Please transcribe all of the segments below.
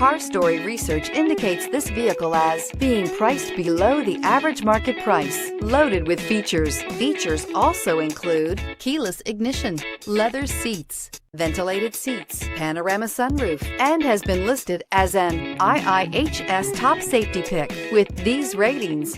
Car Story research indicates this vehicle as being priced below the average market price, loaded with features. Features also include keyless ignition, leather seats, ventilated seats, panorama sunroof, and has been listed as an IIHS top safety pick with these ratings.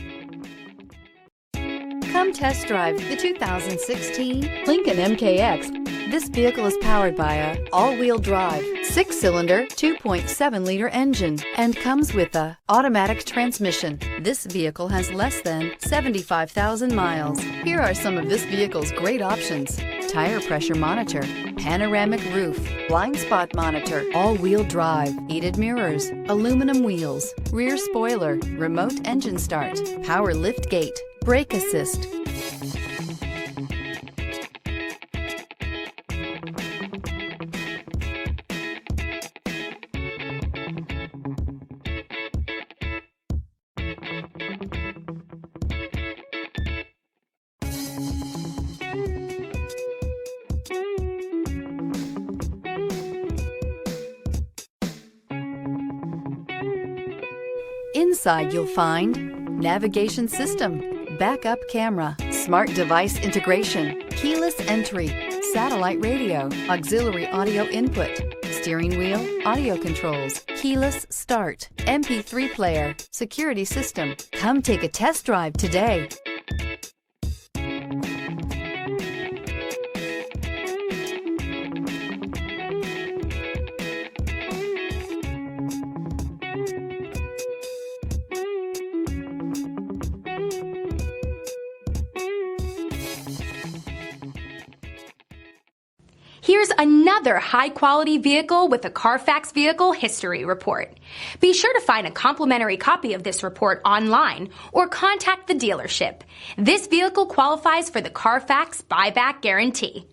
Come test drive the 2016 Lincoln MKX. This vehicle is powered by a all-wheel drive, 6-cylinder, 2.7-liter engine and comes with a automatic transmission. This vehicle has less than 75,000 miles. Here are some of this vehicle's great options: tire pressure monitor, panoramic roof, blind spot monitor, all-wheel drive, heated mirrors, aluminum wheels, rear spoiler, remote engine start, power lift gate, brake assist. Inside you'll find navigation system, backup camera, smart device integration, keyless entry, satellite radio, auxiliary audio input, steering wheel audio controls, keyless start, MP3 player, security system. Come take a test drive today. Here's another high-quality vehicle with a Carfax Vehicle History Report. Be sure to find a complimentary copy of this report online or contact the dealership. This vehicle qualifies for the Carfax Buyback Guarantee.